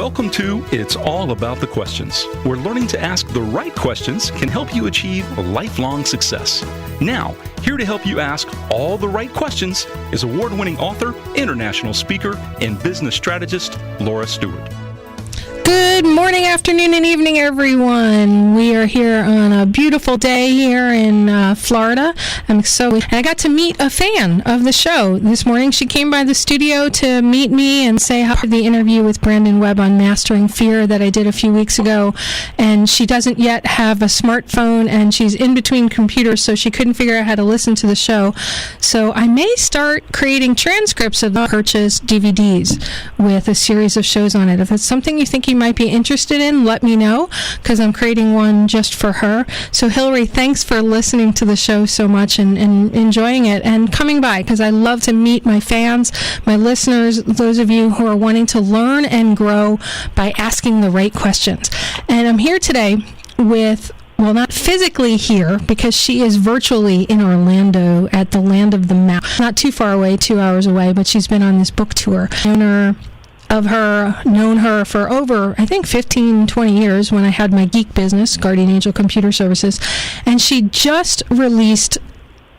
Welcome to It's All About the Questions, where learning to ask the right questions can help you achieve lifelong success. Now, here to help you ask all the right questions is award-winning author, international speaker, and business strategist, Laura Stewart. Good morning, afternoon, and evening, everyone. We are here on a beautiful day here in Florida. And I got to meet a fan of the show this morning. She came by the studio to meet me and say hi to the interview with Brandon Webb on Mastering Fear that I did a few weeks ago. And she doesn't yet have a smartphone, and she's in between computers, so she couldn't figure out how to listen to the show. So I may start creating transcripts of the purchased DVDs with a series of shows on it. If it's something you think you might be interested in, let me know, because I'm creating one just for her. So Hillary, thanks for listening to the show so much and enjoying it and coming by, because I love to meet my fans, my listeners, those of you who are wanting to learn and grow by asking the right questions. And I'm here today with, well, not physically here, because she is virtually in Orlando at the Land of the Map. Not too far away, 2 hours away, but she's been on this book tour. Known her for over, I think, 15, 20 years when I had my geek business, Guardian Angel Computer Services. And she just released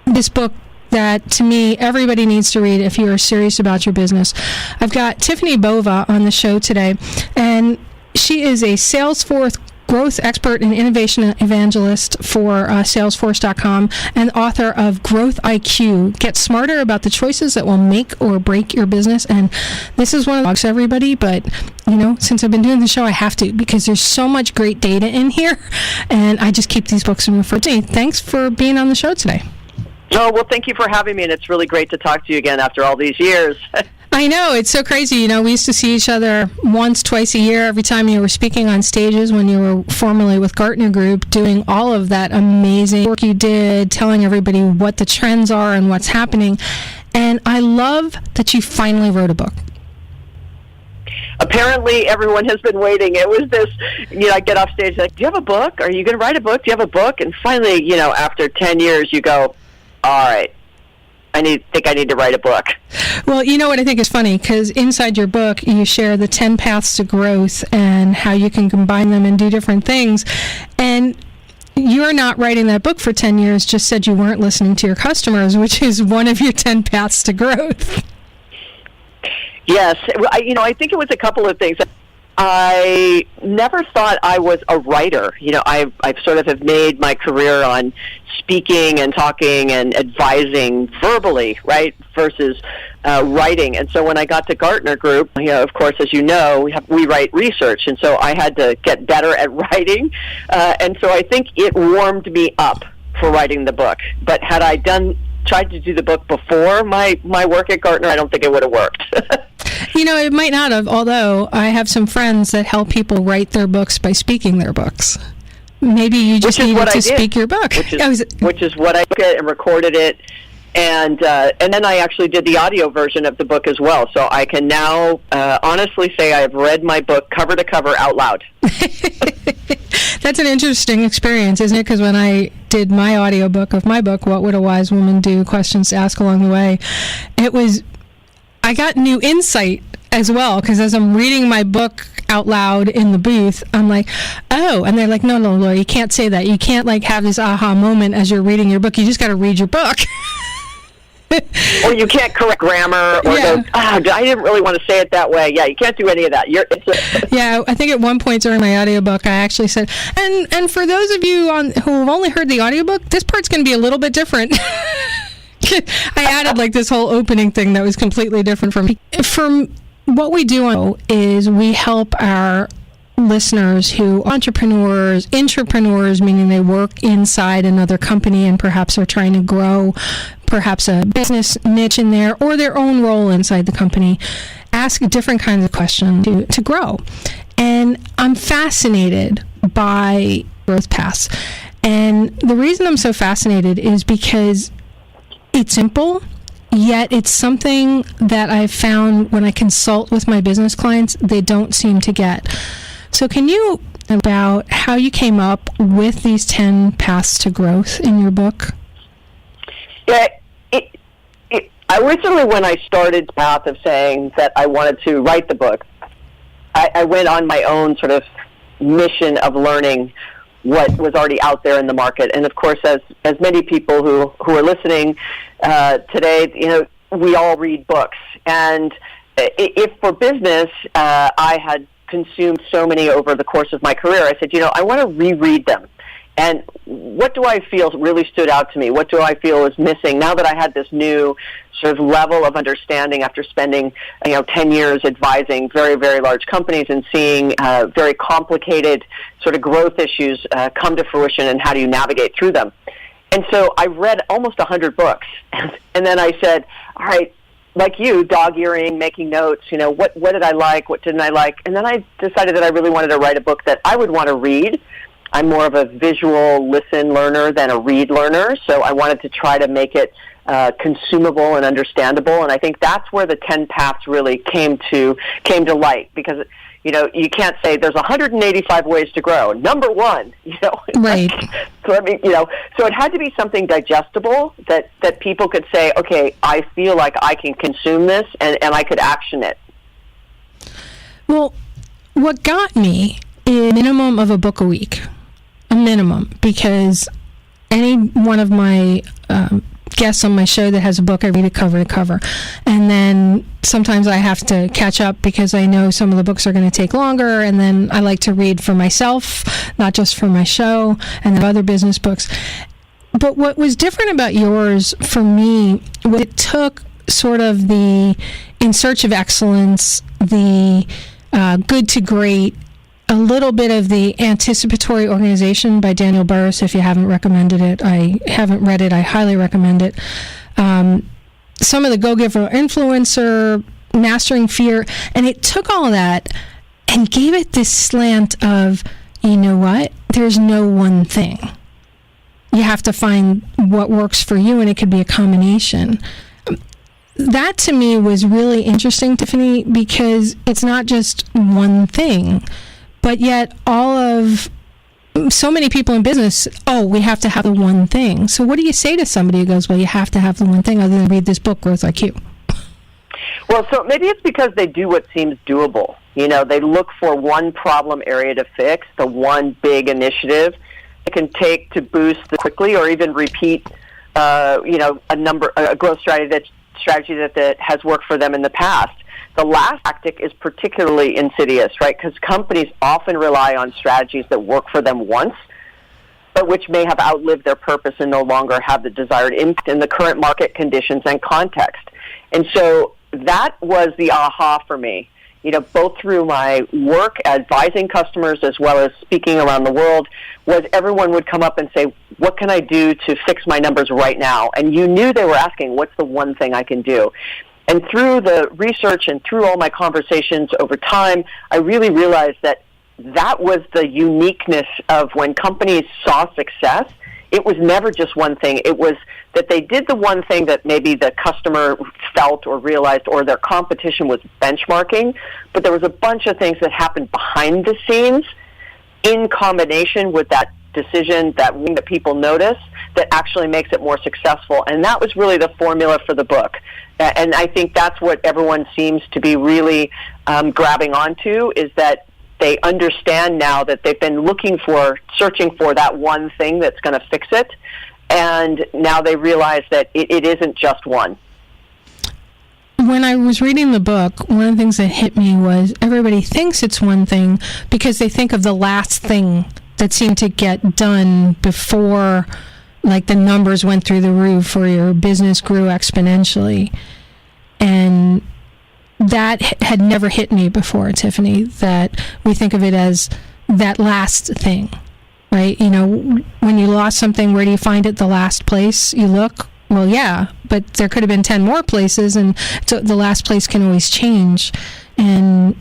this book that, to me, everybody needs to read if you are serious about your business. I've got TIffani Bova on the show today, and she is a Salesforce growth expert and innovation evangelist for Salesforce.com and author of Growth IQ. Get smarter about the choices that will make or break your business. And this is one of the books, everybody, but since I've been doing the show, I have to, because there's so much great data in here, and I just keep these books and refer to you. Thanks for being on the show today. Oh, well, thank you for having me, and it's really great to talk to you again after all these years. I know, it's so crazy. We used to see each other once, twice a year, every time you were speaking on stages when you were formerly with Gartner Group, doing all of that amazing work you did, telling everybody what the trends are and what's happening. And I love that you finally wrote a book. Apparently, everyone has been waiting. It was this, I get off stage, like, do you have a book? Are you going to write a book? Do you have a book? And finally, after 10 years, you go, all right, I need to write a book. Well, you know what I think is funny, because inside your book, you share the 10 paths to growth and how you can combine them and do different things. And you're not writing that book for 10 years, just said you weren't listening to your customers, which is one of your 10 paths to growth. Yes. I think it was a couple of things. I never thought I was a writer. I've sort of have made my career on speaking and talking and advising verbally, right, versus writing. And so when I got to Gartner Group, of course, as you know, we write research, and so I had to get better at writing. And so I think it warmed me up for writing the book. But had I tried to do the book before my work at Gartner, I don't think it would have worked. It might not have, although I have some friends that help people write their books by speaking their books. Maybe you just needed to speak your book. Which is what I did and recorded it. And then I actually did the audio version of the book as well. So I can now honestly say I have read my book cover to cover out loud. That's an interesting experience, isn't it? Because when I did my audiobook of my book, What Would a Wise Woman Do? Questions to Ask Along the Way, I got new insight as well, because as I'm reading my book out loud in the booth, I'm like, oh, and they're like, no, Laura, you can't say that. You can't have this aha moment as you're reading your book. You just got to read your book. Or you can't correct grammar, or go, I didn't really want to say it that way. Yeah, you can't do any of that. Yeah, I think at one point during my audiobook, I actually said, and for those of you who have only heard the audiobook, this part's going to be a little bit different. I added this whole opening thing that was completely different from me. From what we do is we help our listeners who are intrapreneurs, meaning they work inside another company and perhaps are trying to grow perhaps a business niche in there or their own role inside the company, ask different kinds of questions to grow. And I'm fascinated by growth paths. And the reason I'm so fascinated is because it's simple, yet it's something that I've found when I consult with my business clients, they don't seem to get. So can you about how you came up with these 10 paths to growth in your book? Yeah, originally when I started the path of saying that I wanted to write the book, I went on my own sort of mission of learning what was already out there in the market. And of course, as many people who are listening today, we all read books. And if for business, I had consumed so many over the course of my career, I said, I want to reread them. And what do I feel really stood out to me? What do I feel is missing now that I had this new sort of level of understanding after spending 10 years advising very, very large companies and seeing very complicated sort of growth issues come to fruition, and how do you navigate through them? And so I read almost 100 books, and then I said, all right, like you, dog-earing, making notes, what did I like, what didn't I like? And then I decided that I really wanted to write a book that I would want to read. I'm more of a visual listen learner than a read learner, so I wanted to try to make it consumable and understandable. And I think that's where the 10 paths really came to light, because you can't say there's 185 ways to grow. Number one, Right. So so it had to be something digestible that people could say, okay, I feel like I can consume this and I could action it. Well, what got me is a minimum of a book a week. A minimum, because any one of my guests on my show that has a book, I read it cover to cover. And then sometimes I have to catch up because I know some of the books are going to take longer, and then I like to read for myself, not just for my show, and then other business books. But what was different about yours for me was it took sort of the In Search of Excellence, the Good to Great, a little bit of the Anticipatory Organization by Daniel Burrus. If you haven't read it, I highly recommend it. Some of the Go-Giver Influencer, Mastering Fear, and it took all of that and gave it this slant of, you know what, there's no one thing. You have to find what works for you, and it could be a combination. That to me was really interesting, TIffani, because it's not just one thing. But yet so many people in business, we have to have the one thing. So what do you say to somebody who goes, well, you have to have the one thing other than read this book, Growth IQ? Well, so maybe it's because they do what seems doable. They look for one problem area to fix, the one big initiative it can take to boost quickly or even repeat, a growth strategy that has worked for them in the past. The last tactic is particularly insidious, right? Because companies often rely on strategies that work for them once, but which may have outlived their purpose and no longer have the desired impact in the current market conditions and context. And so that was the aha for me, both through my work advising customers as well as speaking around the world, was everyone would come up and say, what can I do to fix my numbers right now? And you knew they were asking, what's the one thing I can do? And through the research and through all my conversations over time, I really realized that was the uniqueness of when companies saw success. It was never just one thing. It was that they did the one thing that maybe the customer felt or realized or their competition was benchmarking, but there was a bunch of things that happened behind the scenes in combination with that decision, that people notice, that actually makes it more successful. And that was really the formula for the book. And I think that's what everyone seems to be really grabbing onto, is that they understand now that they've been searching for that one thing that's going to fix it. And now they realize that it isn't just one. When I was reading the book, one of the things that hit me was everybody thinks it's one thing because they think of the last thing that seemed to get done before, like, the numbers went through the roof or your business grew exponentially. And that had never hit me before, TIffani, that we think of it as that last thing, right? When you lost something, where do you find it? The last place you look? Well, yeah, but there could have been 10 more places, and so the last place can always change. And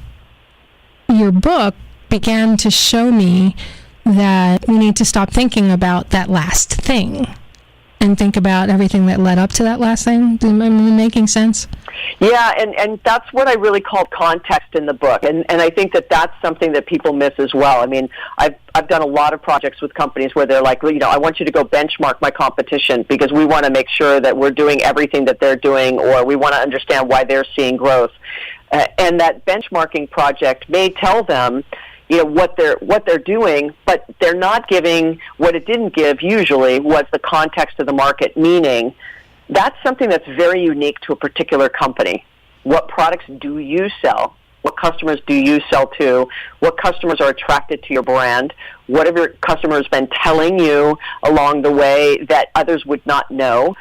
your book began to show me that we need to stop thinking about that last thing and think about everything that led up to that last thing. Am I making sense? Yeah, and that's what I really called context in the book, and I think that's something that people miss as well. I mean, I've done a lot of projects with companies where they're like, I want you to go benchmark my competition because we want to make sure that we're doing everything that they're doing, or we want to understand why they're seeing growth. And that benchmarking project may tell them, what they're doing, but they're not giving what it didn't give usually was the context of the market, meaning that's something that's very unique to a particular company. What products do you sell? What customers do you sell to? What customers are attracted to your brand? What have your customers been telling you along the way that others would not know?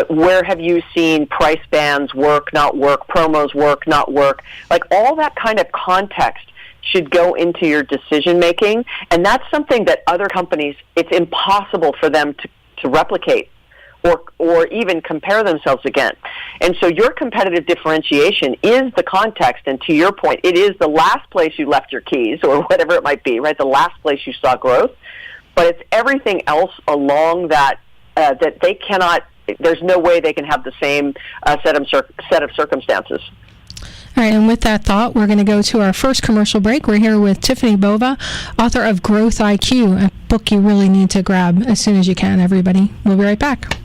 Where have you seen price bands work, not work, promos work, not work? Like all that kind of context should go into your decision making, and that's something that other companies, it's impossible for them to replicate or even compare themselves against. And so your competitive differentiation is the context, and to your point, it is the last place you left your keys or whatever it might be, right? The last place you saw growth, but it's everything else along that that they cannot, there's no way they can have the same set of circumstances. All right, and with that thought, we're going to go to our first commercial break. We're here with TIffani Bova, author of Growth IQ, a book you really need to grab as soon as you can, everybody. We'll be right back.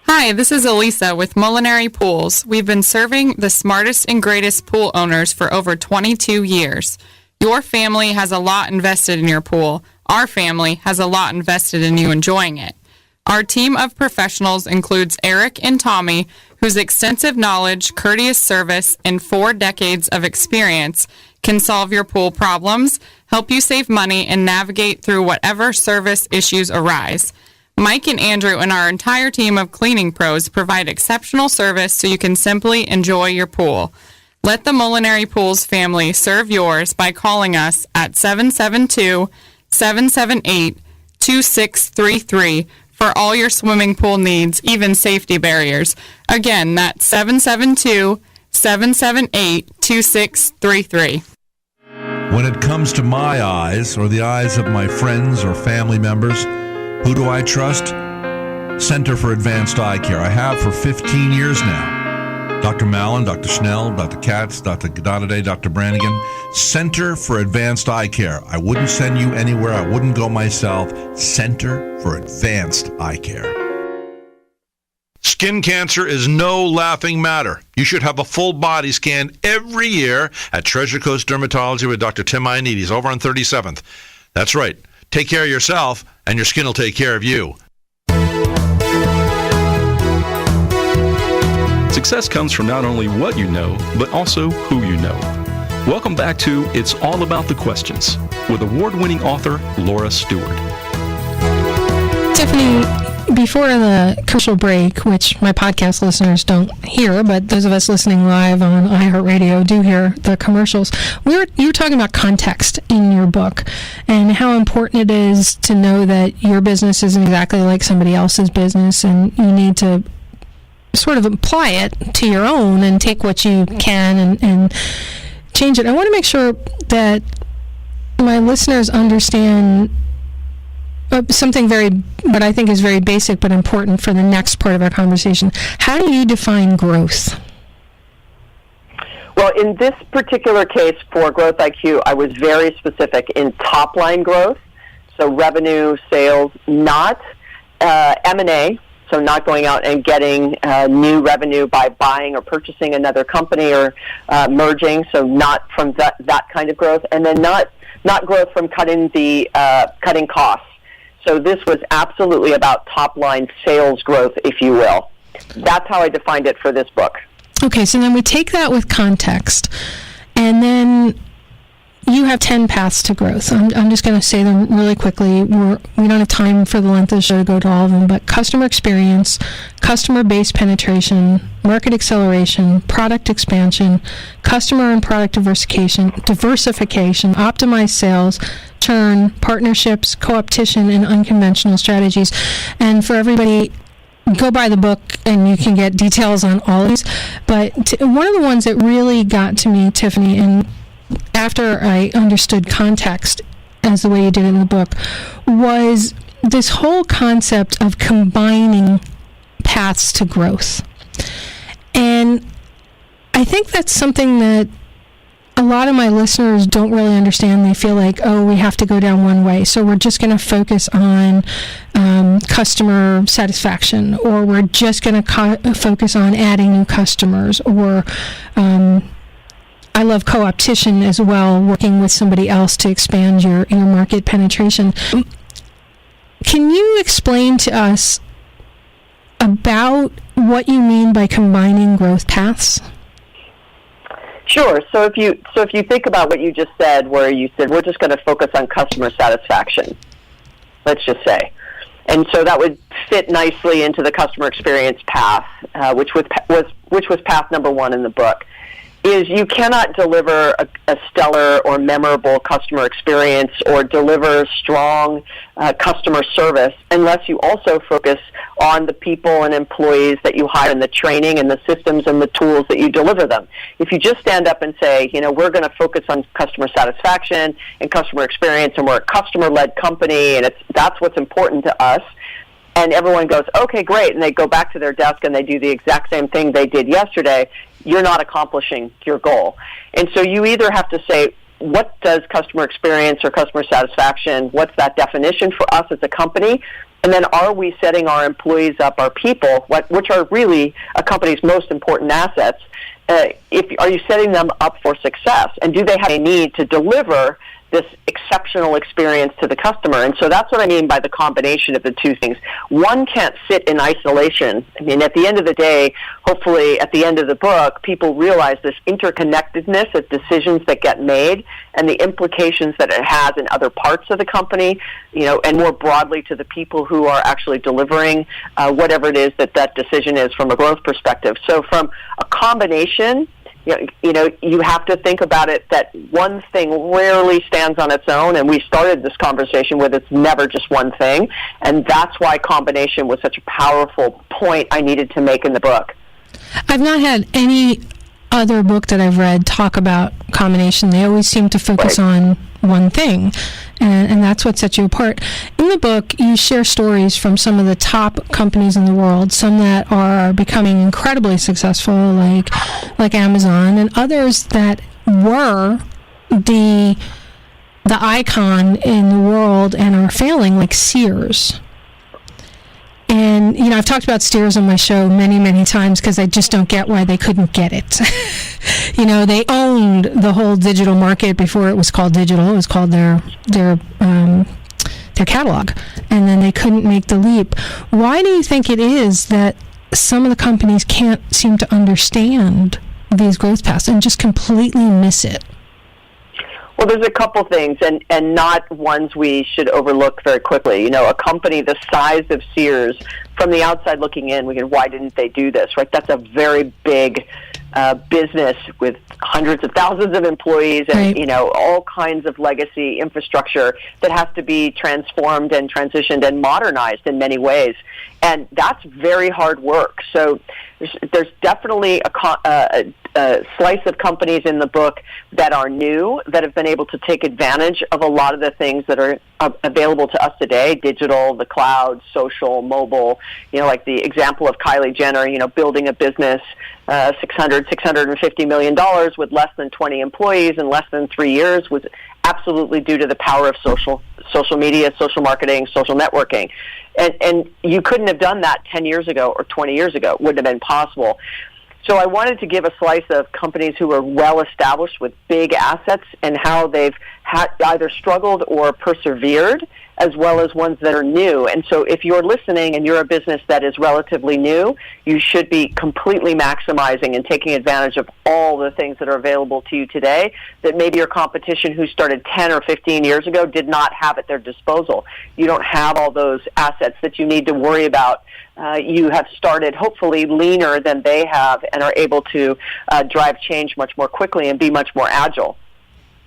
Hi, this is Elisa with Molinari Pools. We've been serving the smartest and greatest pool owners for over 22 years. Your family has a lot invested in your pool. Our family has a lot invested in you enjoying it. Our team of professionals includes Eric and Tommy, whose extensive knowledge, courteous service, and 4 decades of experience can solve your pool problems, help you save money, and navigate through whatever service issues arise. Mike and Andrew and our entire team of cleaning pros provide exceptional service so you can simply enjoy your pool. Let the Molinari Pools family serve yours by calling us at 772-778-2633 for all your swimming pool needs, even safety barriers. Again, that's 772-778-2633. When it comes to my eyes or the eyes of my friends or family members, who do I trust? Center for Advanced Eye Care. I have for 15 years now. Dr. Mallon, Dr. Schnell, Dr. Katz, Dr. Gadadade, Dr. Brannigan. Center for Advanced Eye Care. I wouldn't send you anywhere. I wouldn't go myself. Center for Advanced Eye Care. Skin cancer is no laughing matter. You should have a full body scan every year at Treasure Coast Dermatology with Dr. Tim Ioannidis over on 37th. That's right. Take care of yourself, and your skin will take care of you. Success comes from not only what you know, but also who you know. Welcome back to It's All About the Questions with award-winning author Laura Stewart. TIffani, before the commercial break, which my podcast listeners don't hear, but those of us listening live on iHeartRadio do hear the commercials, you were talking about context in your book and how important it is to know that your business isn't exactly like somebody else's business, and you need to sort of apply it to your own and take what you can and change it. I want to make sure that my listeners understand something what I think is very basic but important for the next part of our conversation. How do you define growth? Well, in this particular case for Growth IQ, I was very specific in top-line growth, so revenue, sales, not M&A, so not going out and getting new revenue by buying or purchasing another company or merging, so not from that kind of growth, and then not growth from cutting costs. So this was absolutely about top-line sales growth, if you will. That's how I defined it for this book. Okay, so then we take that with context, and then you have 10 paths to growth. I'm just going to say them really quickly. We don't have time for the length of the show to go to all of them, but customer experience, customer base penetration, market acceleration, product expansion, customer and product diversification, optimized sales, churn, partnerships, co-opetition, and unconventional strategies. And for everybody, go buy the book and you can get details on all of these. But one of the ones that really got to me, TIffani, and after I understood context as the way you did in the book, was this whole concept of combining paths to growth. And I think that's something that a lot of my listeners don't really understand. They feel like, oh, we have to go down one way, so we're just going to focus on customer satisfaction, or we're just going to focus on adding new customers, or I love co-opetition as well, working with somebody else to expand your market penetration. Can you explain to us about what you mean by combining growth paths? Sure. So if you think about what you just said, where you said we're just going to focus on customer satisfaction, let's just say, and so that would fit nicely into the customer experience path, which was path number 1 in the book. Is you cannot deliver a stellar or memorable customer experience or deliver strong customer service unless you also focus on the people and employees that you hire and the training and the systems and the tools that you deliver them. If you just stand up and say, we're going to focus on customer satisfaction and customer experience, and we're a customer-led company, and that's what's important to us, and everyone goes, okay, great, and they go back to their desk and they do the exact same thing they did yesterday, you're not accomplishing your goal. And so you either have to say, what does customer experience or customer satisfaction, what's that definition for us as a company? And then are we setting our employees up, our people, which are really a company's most important assets, are you setting them up for success? And do they have a need to deliver this exceptional experience to the customer? And so that's what I mean by the combination of the two things. One can't sit in isolation. I mean, at the end of the day, hopefully at the end of the book, people realize this interconnectedness of decisions that get made and the implications that it has in other parts of the company, and more broadly to the people who are actually delivering whatever it is that decision is from a growth perspective. So from a combination, you have to think about it that one thing rarely stands on its own, and we started this conversation with it's never just one thing, and that's why combination was such a powerful point I needed to make in the book. I've not had any other book that I've read talk about combination. They always seem to focus on one thing, and that's what sets you apart. In the book, you share stories from some of the top companies in the world, some that are becoming incredibly successful, like Amazon, and others that were the icon in the world and are failing, like Sears. And, I've talked about Sears on my show many, many times because I just don't get why they couldn't get it. They owned the whole digital market before it was called digital. It was called their catalog. And then they couldn't make the leap. Why do you think it is that some of the companies can't seem to understand these growth paths and just completely miss it? Well, there's a couple things, and not ones we should overlook very quickly. A company the size of Sears, from the outside looking in, we can, why didn't they do this, right? That's a very big business with hundreds of thousands of employees and, all kinds of legacy infrastructure that has to be transformed and transitioned and modernized in many ways. And that's very hard work. So there's definitely a slice of companies in the book that are new, that have been able to take advantage of a lot of the things that are available to us today, digital, the cloud, social, mobile, like the example of Kylie Jenner, building a business, $650 million with less than 20 employees in less than 3 years was absolutely due to the power of social media, social marketing, social networking. And you couldn't have done that 10 years ago or 20 years ago. It wouldn't have been possible. So I wanted to give a slice of companies who are well established with big assets and how they've either struggled or persevered, as well as ones that are new. And so if you're listening and you're a business that is relatively new, you should be completely maximizing and taking advantage of all the things that are available to you today that maybe your competition who started 10 or 15 years ago did not have at their disposal. You don't have all those assets that you need to worry about. You have started hopefully leaner than they have and are able to drive change much more quickly and be much more agile.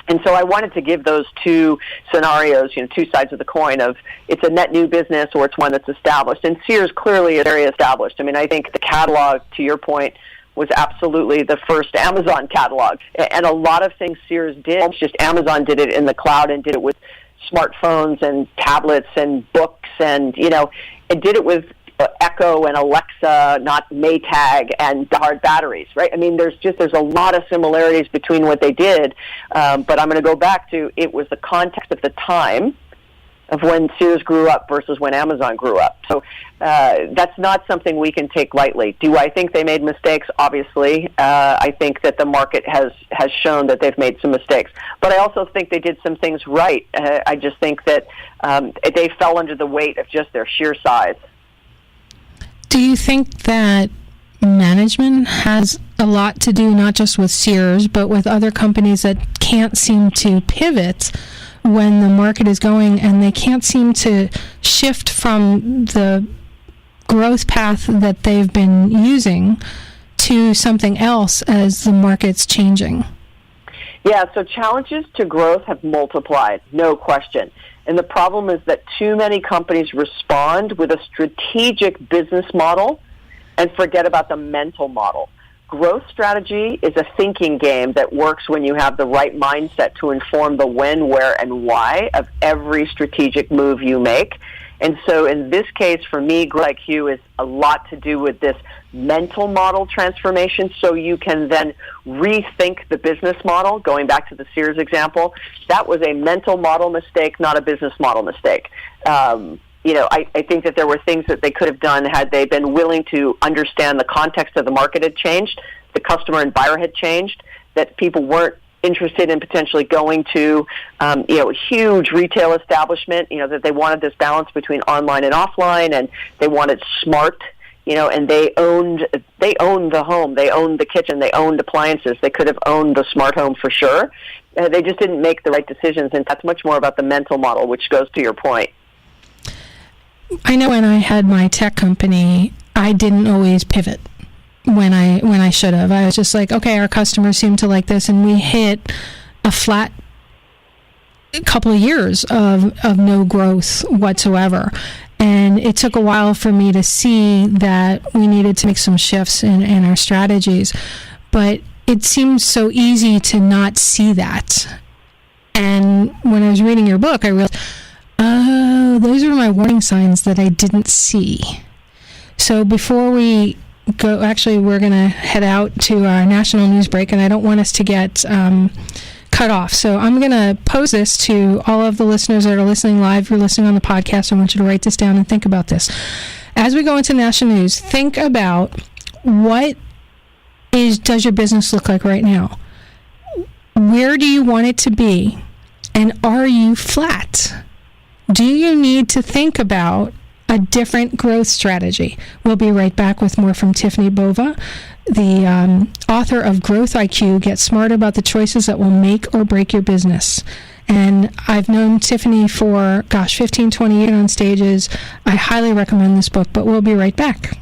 And so I wanted to give those two scenarios, two sides of the coin of it's a net new business or it's one that's established. And Sears clearly is very established. I mean, I think the catalog, to your point, was absolutely the first Amazon catalog. And a lot of things Sears did, it's just Amazon did it in the cloud and did it with smartphones and tablets and books and, and did it with Echo and Alexa, not Maytag and hard batteries, right? I mean, there's a lot of similarities between what they did, but I'm going to go back to it was the context of the time of when Sears grew up versus when Amazon grew up. So that's not something we can take lightly. Do I think they made mistakes? Obviously. I think that the market has shown that they've made some mistakes. But I also think they did some things right. I just think that they fell under the weight of just their sheer size. Do you think that management has a lot to do not just with Sears, but with other companies that can't seem to pivot when the market is going, and they can't seem to shift from the growth path that they've been using to something else as the market's changing? Yeah, so challenges to growth have multiplied, no question. And the problem is that too many companies respond with a strategic business model and forget about the mental model. Growth strategy is a thinking game that works when you have the right mindset to inform the when, where, and why of every strategic move you make. And so in this case, for me, Growth IQ is a lot to do with this mental model transformation, so you can then rethink the business model. Going back to the Sears example, that was a mental model mistake, not a business model mistake. I think that there were things that they could have done had they been willing to understand the context of the market had changed, the customer and buyer had changed, that people weren't interested in potentially going to, a huge retail establishment, that they wanted this balance between online and offline, and they wanted smart, and they owned the home, they owned the kitchen, they owned appliances. They could have owned the smart home for sure. They just didn't make the right decisions, and that's much more about the mental model, which goes to your point. I know when I had my tech company, I didn't always pivot when I should have. I was just like, okay, our customers seem to like this, and we hit a flat couple of years of no growth whatsoever. And it took a while for me to see that we needed to make some shifts in our strategies. But it seems so easy to not see that. And when I was reading your book, I realized, oh, those are my warning signs that I didn't see. So before we go, actually, we're going to head out to our national news break, and I don't want us to get cut off. So I'm going to pose this to all of the listeners that are listening live. If you're listening on the podcast, I want you to write this down and think about this. As we go into national news, think about does your business look like right now? Where do you want it to be? And are you flat? Do you need to think about a different growth strategy? We'll be right back with more from TIffani Bova, the author of Growth IQ, Get Smarter About the Choices That Will Make or Break Your Business. And I've known TIffani for, 15, 20 years on stages. I highly recommend this book, but we'll be right back.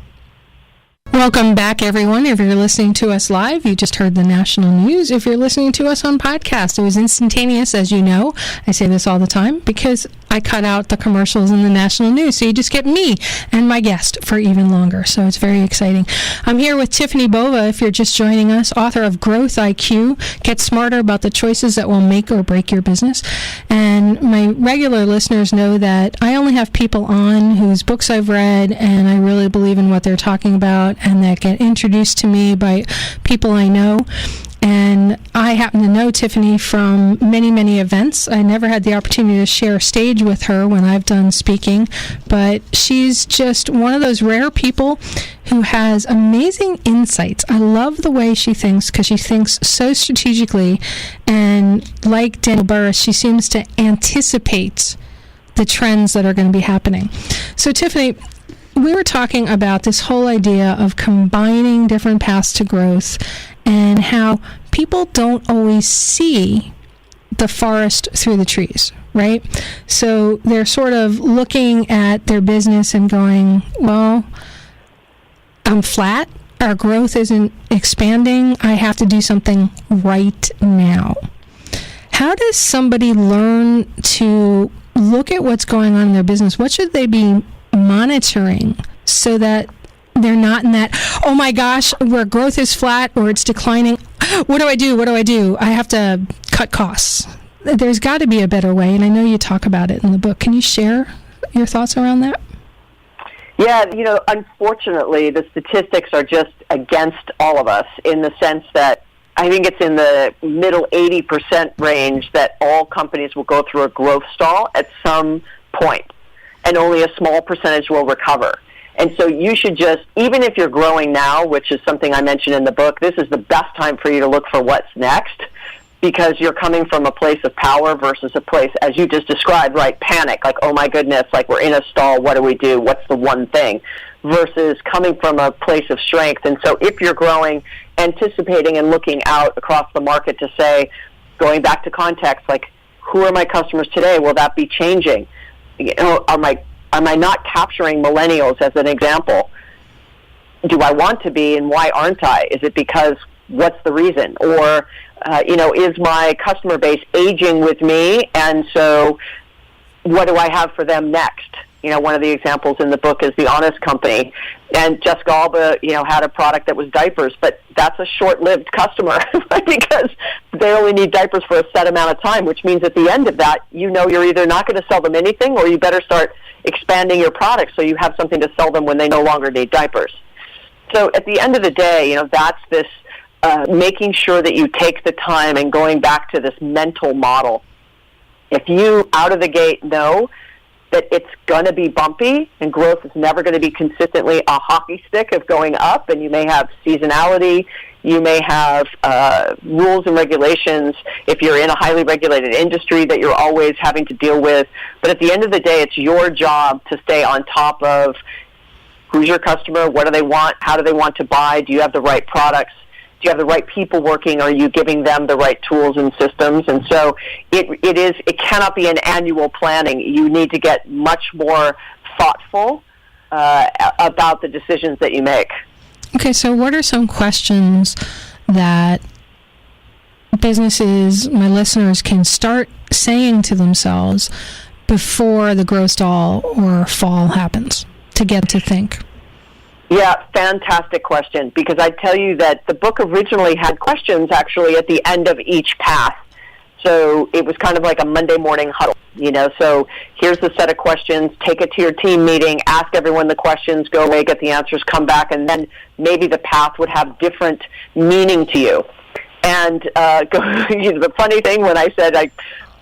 Welcome back, everyone. If you're listening to us live, you just heard the national news. If you're listening to us on podcast, it was instantaneous, as you know. I say this all the time because I cut out the commercials in the national news, so you just get me and my guest for even longer. So it's very exciting. I'm here with TIffani Bova, if you're just joining us, author of Growth IQ, Get Smarter About the Choices That Will Make or Break Your Business. And my regular listeners know that I only have people on whose books I've read and I really believe in what they're talking about, and that get introduced to me by people I know. And I happen to know TIffani from many, many events. I never had the opportunity to share a stage with her when I've done speaking, but she's just one of those rare people who has amazing insights. I love the way she thinks because she thinks so strategically, and like Daniel Burrus, she seems to anticipate the trends that are going to be happening. So TIffani, we were talking about this whole idea of combining different paths to growth and how people don't always see the forest through the trees, right? So they're sort of looking at their business and going, well, I'm flat. Our growth isn't expanding. I have to do something right now. How does somebody learn to look at what's going on in their business? What should they be monitoring so that they're not in that, oh my gosh, where growth is flat or it's declining? What do I do? I have to cut costs. There's got to be a better way, and I know you talk about it in the book. Can you share your thoughts around that? Yeah, unfortunately, the statistics are just against all of us in the sense that I think it's in the middle 80% range that all companies will go through a growth stall at some point, and only a small percentage will recover. And so you should just, even if you're growing now, which is something I mentioned in the book, this is the best time for you to look for what's next, because you're coming from a place of power versus a place, as you just described, right, panic, like, oh my goodness, like we're in a stall, what do we do, what's the one thing, versus coming from a place of strength. And so if you're growing, anticipating and looking out across the market to say, going back to context, like, who are my customers today? Will that be changing? Am I not capturing millennials as an example? Do I want to be, and why aren't I? Is it because, what's the reason? Or, is my customer base aging with me, and so what do I have for them next? One of the examples in the book is the Honest Company, and Jessica Alba, had a product that was diapers, but that's a short-lived customer because they only need diapers for a set amount of time, which means at the end of that, you're either not going to sell them anything, or you better start expanding your product so you have something to sell them when they no longer need diapers. So at the end of the day, that's this making sure that you take the time and going back to this mental model. If you, out of the gate, know that it's going to be bumpy and growth is never going to be consistently a hockey stick of going up, and you may have seasonality, you may have rules and regulations if you're in a highly regulated industry that you're always having to deal with. But at the end of the day, it's your job to stay on top of who's your customer, what do they want, how do they want to buy, do you have the right products, do you have the right people working? Are you giving them the right tools and systems? And so it cannot be an annual planning. You need to get much more thoughtful about the decisions that you make. Okay, so what are some questions that businesses, my listeners, can start saying to themselves before the growth stall or fall happens to get to think? Yeah, fantastic question, because I tell you that the book originally had questions actually at the end of each path. So it was kind of like a Monday morning huddle, so here's the set of questions, take it to your team meeting, ask everyone the questions, go away, get the answers, come back, and then maybe the path would have different meaning to you. And the funny thing when I said I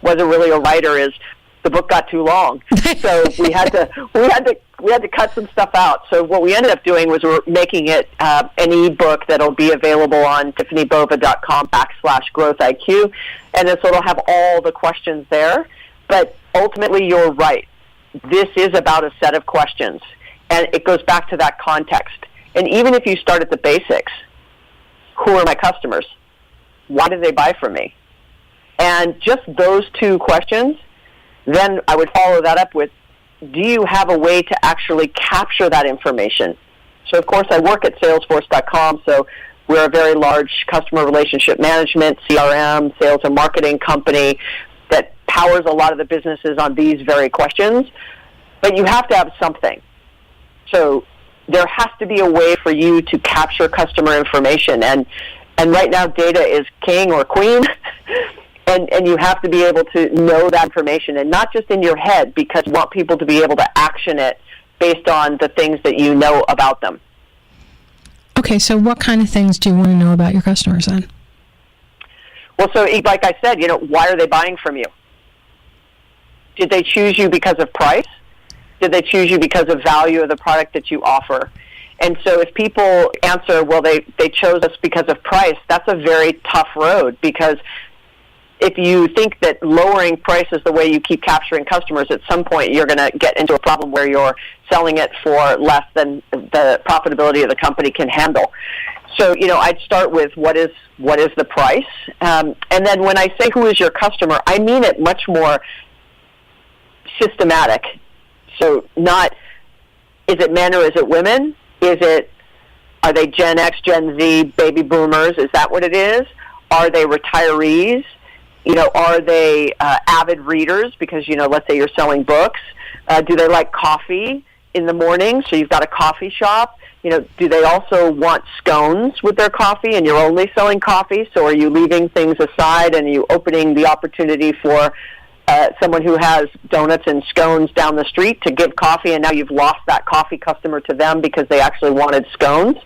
wasn't really a writer is the book got too long, so we had to cut some stuff out. So what we ended up doing was we're making it an ebook that'll be available on TiffaniBova.com/growth-IQ, and so it'll have all the questions there. But ultimately, you're right. This is about a set of questions, and it goes back to that context. And even if you start at the basics, who are my customers? Why do they buy from me? And just those two questions. Then I would follow that up with, do you have a way to actually capture that information? So, of course, I work at Salesforce.com, so we're a very large customer relationship management, CRM, sales and marketing company that powers a lot of the businesses on these very questions. But you have to have something. So there has to be a way for you to capture customer information. And right now, data is king or queen. And you have to be able to know that information, and not just in your head, because you want people to be able to action it based on the things that you know about them. Okay, so what kind of things do you want to know about your customers then? Well, so like I said, why are they buying from you? Did they choose you because of price? Did they choose you because of value of the product that you offer? And so if people answer, well, they chose us because of price, that's a very tough road, because if you think that lowering price is the way you keep capturing customers, at some point you're going to get into a problem where you're selling it for less than the profitability of the company can handle. So, I'd start with what is the price? And then when I say who is your customer, I mean it much more systematic. So not, is it men or is it women? Are they Gen X, Gen Z, baby boomers? Is that what it is? Are they retirees? Are they avid readers? Because, let's say you're selling books. Do they like coffee in the morning? So you've got a coffee shop. Do they also want scones with their coffee and you're only selling coffee? So are you leaving things aside and are you opening the opportunity for someone who has donuts and scones down the street to give coffee, and now you've lost that coffee customer to them because they actually wanted scones.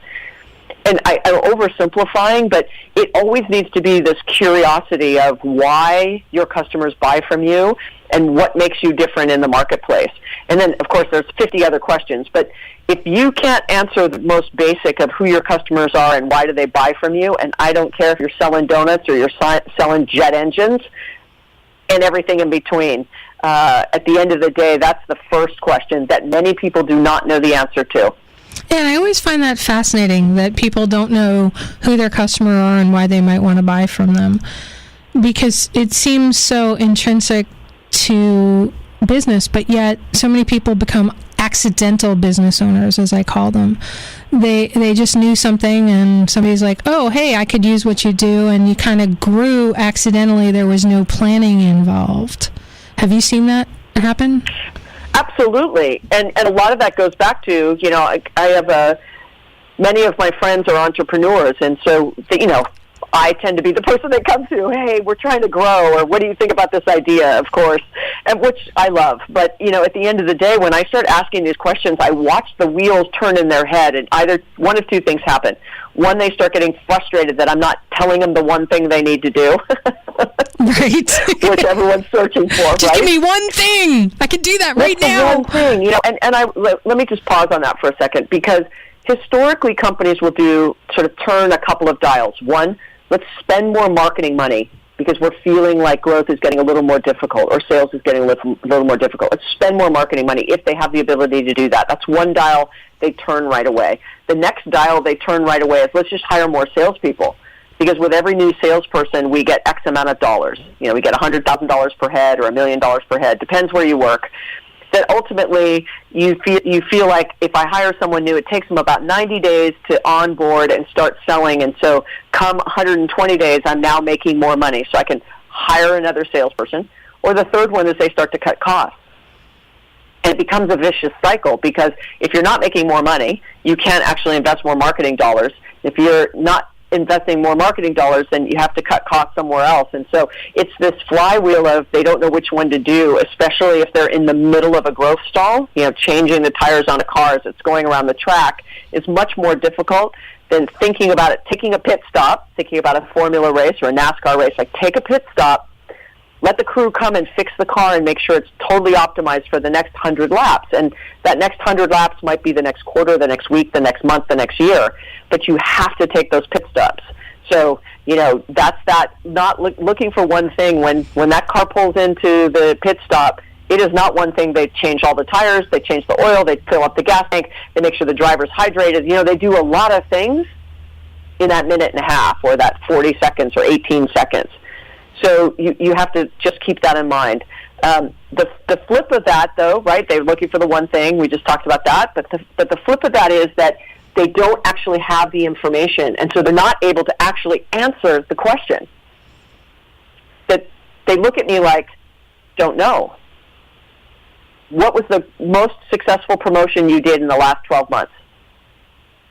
And I'm oversimplifying, but it always needs to be this curiosity of why your customers buy from you and what makes you different in the marketplace. And then, of course, there's 50 other questions. But if you can't answer the most basic of who your customers are and why do they buy from you, and I don't care if you're selling donuts or you're selling jet engines and everything in between, at the end of the day, that's the first question that many people do not know the answer to. And I always find that fascinating that people don't know who their customer are and why they might want to buy from them, because it seems so intrinsic to business, but yet so many people become accidental business owners, as I call them. They just knew something and somebody's like, oh, hey, I could use what you do, and you kind of grew accidentally. There was no planning involved. Have you seen that happen? Absolutely, and a lot of that goes back to, I have many of my friends are entrepreneurs, and so, I tend to be the person that comes to, hey, we're trying to grow, or what do you think about this idea, of course, and which I love. But, at the end of the day, when I start asking these questions, I watch the wheels turn in their head, and either one of two things happen. One, they start getting frustrated that I'm not telling them the one thing they need to do. Right. Which everyone's searching for, just give me one thing. I can do that right now. One thing, let me just pause on that for a second, because historically companies will turn a couple of dials. One, let's spend more marketing money because we're feeling like growth is getting a little more difficult or sales is getting a little more difficult. Let's spend more marketing money if they have the ability to do that. That's one dial they turn right away. The next dial they turn right away is let's just hire more salespeople, because with every new salesperson we get X amount of dollars. We get $100,000 per head or $1 million per head, depends where you work. That ultimately you feel like if I hire someone new, it takes them about 90 days to onboard and start selling, and so come 120 days, I'm now making more money, so I can hire another salesperson. Or the third one is they start to cut costs. And it becomes a vicious cycle, because if you're not making more money, you can't actually invest more marketing dollars. If you're not investing more marketing dollars, then you have to cut costs somewhere else. And so it's this flywheel of they don't know which one to do, especially if they're in the middle of a growth stall. Changing the tires on a car as it's going around the track is much more difficult than thinking about it, taking a pit stop, thinking about a Formula race or a NASCAR race. Like, take a pit stop, let the crew come and fix the car and make sure it's totally optimized for the next 100 laps. And that next 100 laps might be the next quarter, the next week, the next month, the next year. But you have to take those pit stops. So, that's that, not looking for one thing. When that car pulls into the pit stop, it is not one thing. They change all the tires, they change the oil, they fill up the gas tank, they make sure the driver's hydrated. They do a lot of things in that minute and a half, or that 40 seconds or 18 seconds. So you have to just keep that in mind. The flip of that, though, right? They're looking for the one thing. We just talked about that. But the flip of that is that they don't actually have the information, and so they're not able to actually answer the question. That they look at me like, don't know. What was the most successful promotion you did in the last 12 months?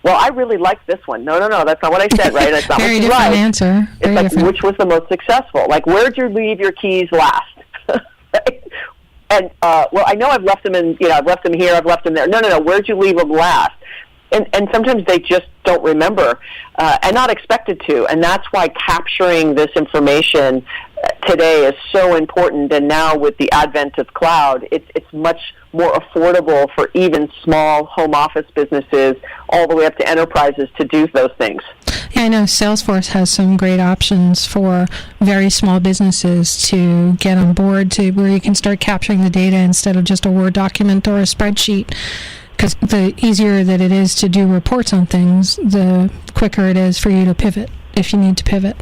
Well, I really like this one. No, that's not what I said, right? That's not Very what you different like. answer. Very it's like, different. which was the most successful? Like, where'd you leave your keys last? Right? And, I know I've left them in, I've left them here, I've left them there. No, where'd you leave them last? And sometimes they just don't remember and not expected to. And that's why capturing this information today is so important. And now with the advent of cloud, it's much more affordable for even small home office businesses all the way up to enterprises to do those things. Yeah, I know Salesforce has some great options for very small businesses to get on board, to where you can start capturing the data instead of just a Word document or a spreadsheet. Because the easier that it is to do reports on things, the quicker it is for you to pivot if you need to pivot.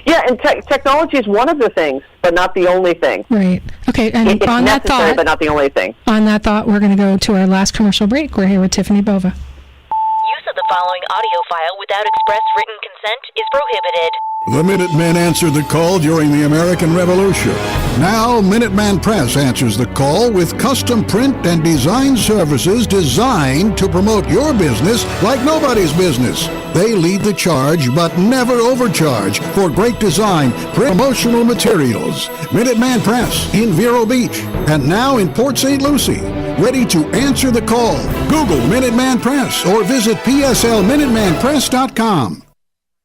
Yeah, and technology is one of the things, but not the only thing. Right. Okay, and It's on that necessary, thought, but not the only thing. on that thought, we're going to go to our last commercial break. We're here with TIffani Bova. Use of the following audio file without express written consent is prohibited. The Minutemen answered the call during the American Revolution. Now, Minuteman Press answers the call with custom print and design services designed to promote your business like nobody's business. They lead the charge, but never overcharge for great design, promotional materials. Minuteman Press in Vero Beach and now in Port St. Lucie. Ready to answer the call. Google Minuteman Press or visit pslminutemanpress.com.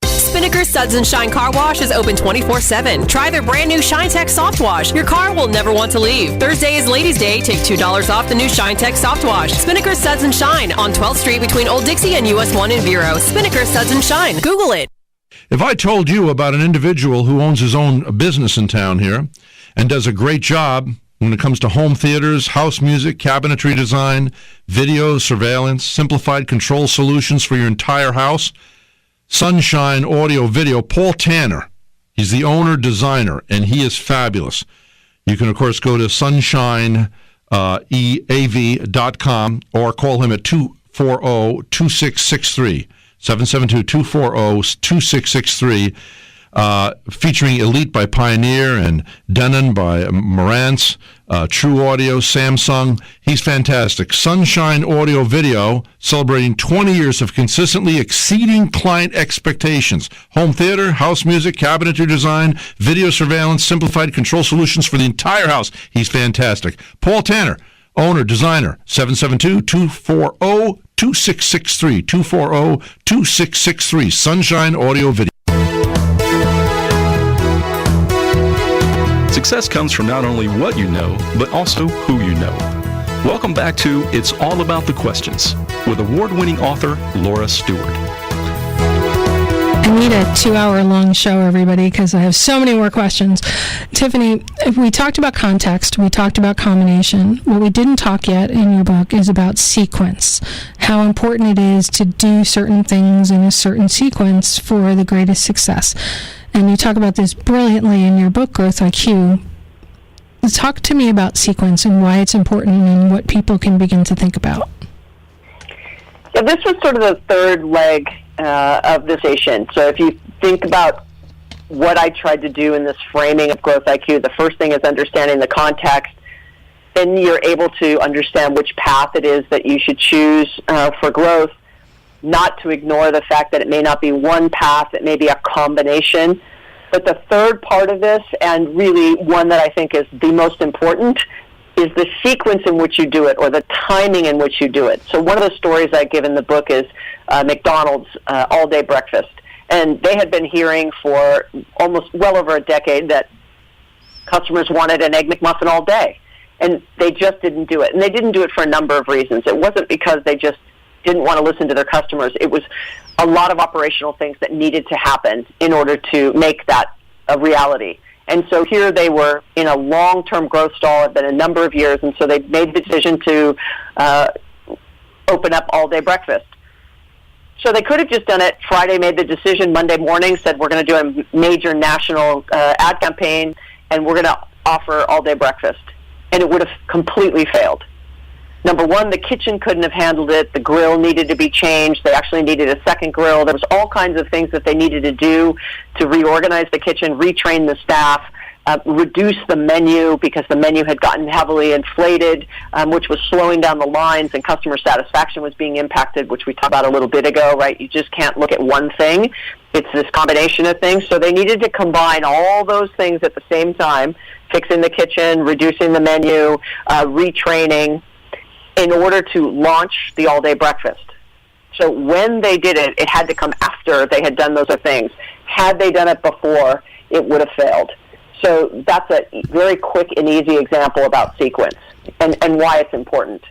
Spinnaker Suds and Shine Car Wash is open 24/7. Try their brand new ShineTech Soft Wash. Your car will never want to leave. Thursday is Ladies' Day. Take $2 off the new ShineTech Soft Wash. Spinnaker Suds and Shine on 12th Street between Old Dixie and US 1 in Vero. Spinnaker Suds and Shine. Google it. If I told you about an individual who owns his own business in town here and does a great job when it comes to home theaters, house music, cabinetry design, video, surveillance, simplified control solutions for your entire house, Sunshine Audio Video, Paul Tanner. He's the owner, designer, and he is fabulous. You can, of course, go to sunshineeav.com or call him at 240-2663, 772-240-2663, featuring Elite by Pioneer and Denon by Marantz, True Audio, Samsung. He's fantastic. Sunshine Audio Video, celebrating 20 years of consistently exceeding client expectations. Home theater, house music, cabinetry design, video surveillance, simplified control solutions for the entire house. He's fantastic. Paul Tanner, owner, designer, 772-240-2663, 240-2663, Sunshine Audio Video. Success comes from not only what you know, but also who you know. Welcome back to It's All About the Questions with award-winning author Laura Stewart. I need a 2-hour-long show, everybody, because I have so many more questions. TIffani, we talked about context. We talked about combination. What we didn't talk yet in your book is about sequence, how important it is to do certain things in a certain sequence for the greatest success. And you talk about this brilliantly in your book, Growth IQ. Talk to me about sequence and why it's important and what people can begin to think about. Yeah, this was sort of the third leg of this station. So if you think about what I tried to do in this framing of Growth IQ, the first thing is understanding the context. Then you're able to understand which path it is that you should choose for growth, not to ignore the fact that it may not be one path, it may be a combination. But the third part of this, and really one that I think is the most important, is the sequence in which you do it, or the timing in which you do it. So one of the stories I give in the book is McDonald's all-day breakfast. And they had been hearing for almost well over a decade that customers wanted an Egg McMuffin all day. And they just didn't do it. And they didn't do it for a number of reasons. It wasn't because they just didn't want to listen to their customers. It was a lot of operational things that needed to happen in order to make that a reality. And so here they were in a long-term growth stall. It's been a number of years, and so they made the decision to open up all-day breakfast. So they could have just done it Friday, made the decision Monday morning, said we're going to do a major national ad campaign, and we're going to offer all-day breakfast. And it would have completely failed. Number one, the kitchen couldn't have handled it. The grill needed to be changed. They actually needed a second grill. There was all kinds of things that they needed to do to reorganize the kitchen, retrain the staff, reduce the menu because the menu had gotten heavily inflated, which was slowing down the lines, and customer satisfaction was being impacted, which we talked about a little bit ago, right? You just can't look at one thing. It's this combination of things. So they needed to combine all those things at the same time, fixing the kitchen, reducing the menu, retraining, in order to launch the all-day breakfast. So when they did it, it had to come after they had done those other things. Had they done it before, it would have failed. So that's a very quick and easy example about sequence and why it's important.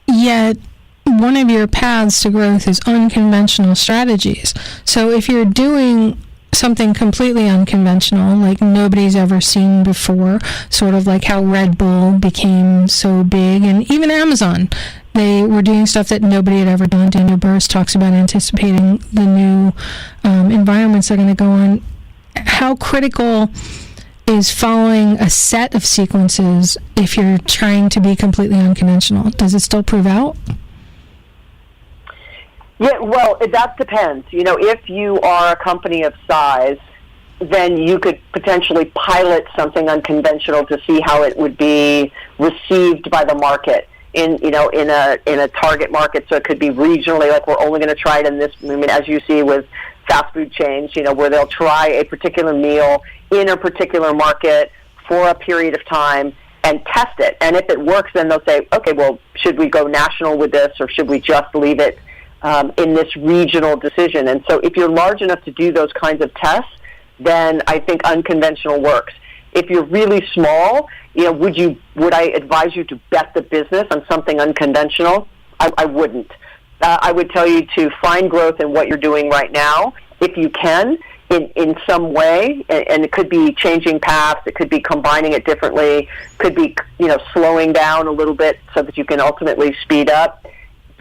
Yet, one of your paths to growth is unconventional strategies. So if you're doing something completely unconventional, like nobody's ever seen before, sort of like how Red Bull became so big, and even Amazon, they were doing stuff that nobody had ever done. Daniel Burris talks about anticipating the new environments that are going to go on. How critical is following a set of sequences if you're trying to be completely unconventional? Does it still prove out? Yeah, well, that depends. If you are a company of size, then you could potentially pilot something unconventional to see how it would be received by the market in a target market. So it could be regionally, like we're only going to try it in this. I mean, as you see with fast food chains, where they'll try a particular meal in a particular market for a period of time and test it. And if it works, then they'll say, okay, well, should we go national with this, or should we just leave it in this regional decision? And so if you're large enough to do those kinds of tests, then I think unconventional works. If you're really small, would I advise you to bet the business on something unconventional? I wouldn't. I would tell you to find growth in what you're doing right now, if you can, in some way, and it could be changing paths, it could be combining it differently, could be slowing down a little bit so that you can ultimately speed up.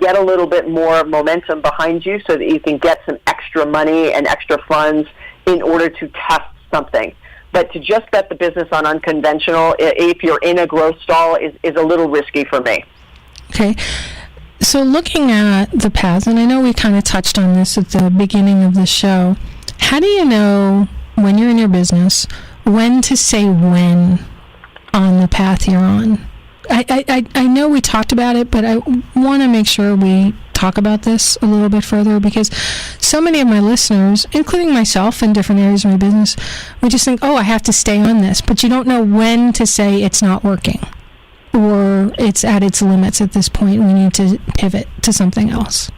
Get a little bit more momentum behind you so that you can get some extra money and extra funds in order to test something. But to just bet the business on unconventional, if you're in a growth stall, is a little risky for me. Okay. So looking at the paths, and I know we kind of touched on this at the beginning of the show, how do you know when you're in your business when to say when on the path you're on? I know we talked about it, but I want to make sure we talk about this a little bit further, because so many of my listeners, including myself in different areas of my business, we just think, I have to stay on this, but you don't know when to say it's not working or it's at its limits at this point. We need to pivot to something else.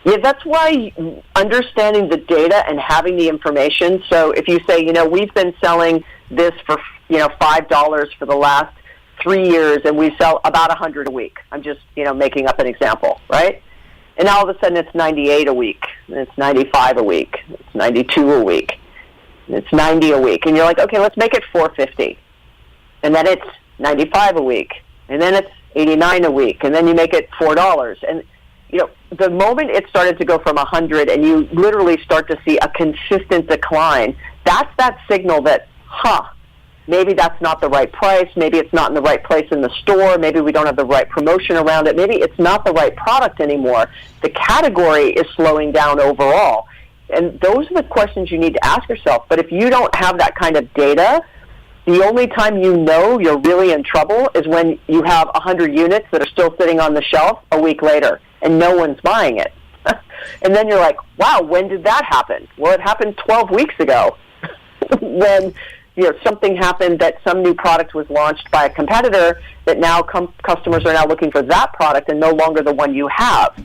Yeah, that's why understanding the data and having the information. So if you say, we've been selling this for, $5 for the last 3 years, and we sell about 100 a week. I'm just, making up an example, right? And all of a sudden it's 98 a week, and it's 95 a week, it's 92 a week, and it's 90 a week. And you're like, okay, let's make it 450. And then it's 95 a week, and then it's 89 a week, and then you make it $4. And, the moment it started to go from 100 and you literally start to see a consistent decline, that's that signal that, maybe that's not the right price, maybe it's not in the right place in the store, maybe we don't have the right promotion around it, maybe it's not the right product anymore. The category is slowing down overall. And those are the questions you need to ask yourself. But if you don't have that kind of data, the only time you're really in trouble is when you have 100 units that are still sitting on the shelf a week later and no one's buying it. And then you're like, wow, when did that happen? Well, it happened 12 weeks ago when something happened, that some new product was launched by a competitor that now customers are now looking for that product and no longer the one you have.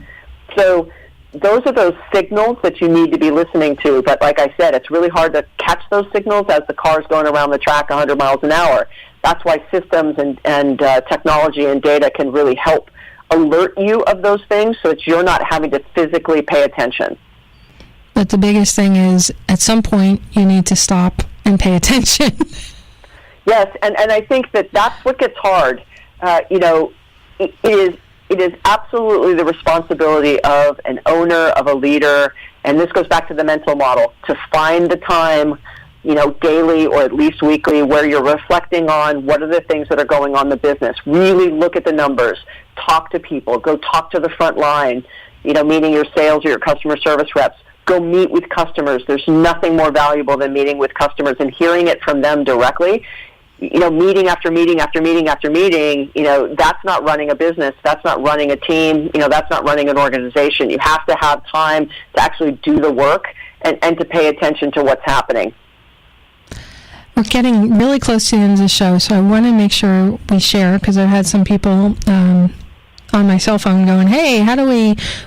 So those are those signals that you need to be listening to. But like I said, it's really hard to catch those signals as the car's going around the track 100 miles an hour. That's why systems and technology and data can really help alert you of those things so that you're not having to physically pay attention. But the biggest thing is, at some point, you need to stop and pay attention. Yes, and I think that's what gets hard. It is absolutely the responsibility of an owner, of a leader, and this goes back to the mental model, to find the time, daily or at least weekly, where you're reflecting on what are the things that are going on in the business. Really look at the numbers. Talk to people. Go talk to the front line, meaning your sales or your customer service reps. Go meet with customers. There's nothing more valuable than meeting with customers and hearing it from them directly. Meeting after meeting after meeting after meeting, that's not running a business. That's not running a team. That's not running an organization. You have to have time to actually do the work and to pay attention to what's happening. We're getting really close to the end of the show, so I want to make sure we share, because I've had some people on my cell phone going, hey,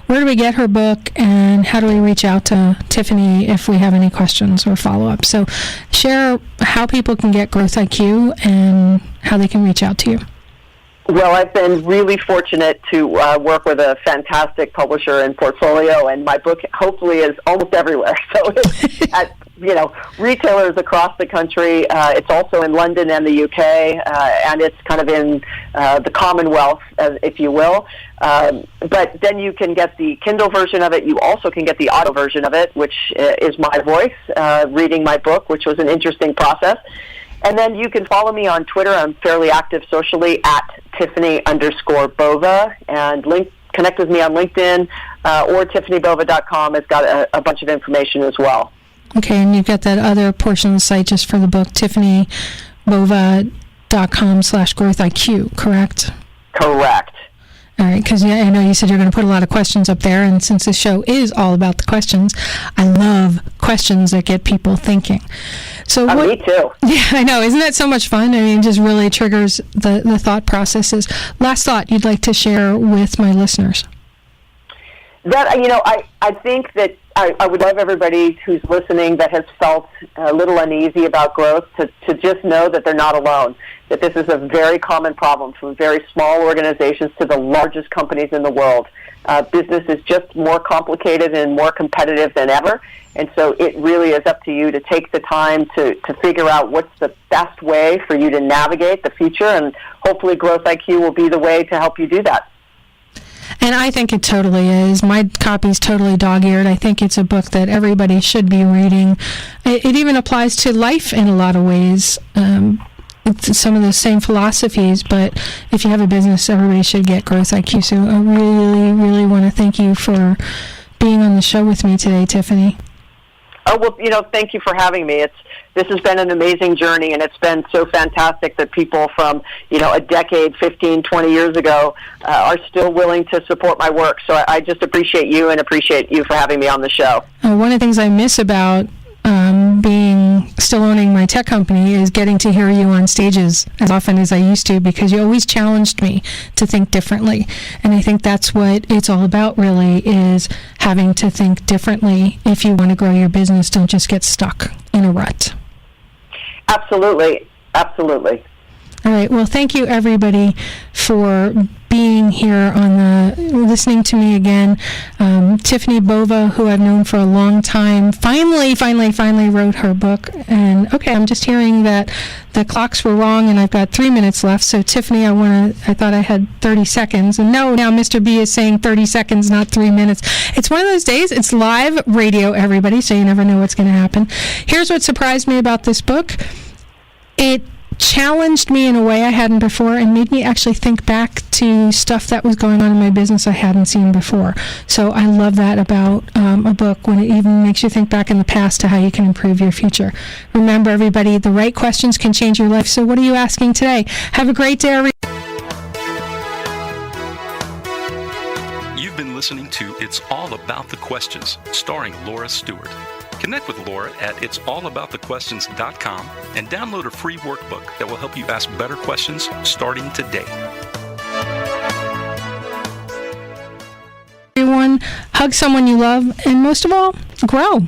where do we get her book, and how do we reach out to TIffani if we have any questions or follow-up? So share how people can get Growth IQ and how they can reach out to you. Well, I've been really fortunate to work with a fantastic publisher and portfolio, and my book hopefully is almost everywhere. So it's at retailers across the country. It's also in London and the UK, and it's kind of in the Commonwealth, if you will. But then you can get the Kindle version of it. You also can get the audio version of it, which is my voice reading my book, which was an interesting process. And then you can follow me on Twitter. I'm fairly active socially at TIffani_Bova, and connect with me on LinkedIn, or TiffaniBova.com has got a bunch of information as well. Okay, and you've got that other portion of the site just for the book, TiffaniBova.com/growthiq, correct? Correct. All right, because I know you said you're going to put a lot of questions up there, and since this show is all about the questions, I love questions that get people thinking. So me too. Yeah, I know. Isn't that so much fun? I mean, it just really triggers the thought processes. Last thought you'd like to share with my listeners? That, I think that I would love everybody who's listening that has felt a little uneasy about growth to just know that they're not alone, that this is a very common problem from very small organizations to the largest companies in the world. Business is just more complicated and more competitive than ever, and so it really is up to you to take the time to figure out what's the best way for you to navigate the future, and hopefully Growth IQ will be the way to help you do that. And I think it totally is. My copy's totally dog-eared. I think it's a book that everybody should be reading. It even applies to life in a lot of ways. It's some of the same philosophies, but if you have a business, everybody should get Growth IQ. So I really, really want to thank you for being on the show with me today, Tiffani. Oh, well, thank you for having me. This has been an amazing journey, and it's been so fantastic that people from, a decade, 15, 20 years ago are still willing to support my work. So I just appreciate you and appreciate you for having me on the show. One of the things I miss about still owning my tech company is getting to hear you on stages as often as I used to, because you always challenged me to think differently. And I think that's what it's all about, really, is having to think differently. If you want to grow your business, don't just get stuck in a rut. Absolutely. Absolutely. All right. Well, thank you, everybody, for being here listening to me again. Tiffani Bova, who I've known for a long time, finally wrote her book. And okay, I'm just hearing that the clocks were wrong, and I've got 3 minutes left. So Tiffani, I thought I had 30 seconds, and no, now Mr. B is saying 30 seconds, not 3 minutes. It's one of those days. It's live radio, everybody, so you never know what's going to happen. Here's what surprised me about this book. It challenged me in a way I hadn't before, and made me actually think back to stuff that was going on in my business I hadn't seen before. So I love that about a book, when it even makes you think back in the past to how you can improve your future. Remember, everybody, the right questions can change your life. So what are you asking today? Have a great day, everybody. You've been listening to It's All About the Questions, starring Laura Stewart. Connect with Laura at it'sallaboutthequestions.com and download a free workbook that will help you ask better questions starting today. Everyone, hug someone you love, and most of all, grow.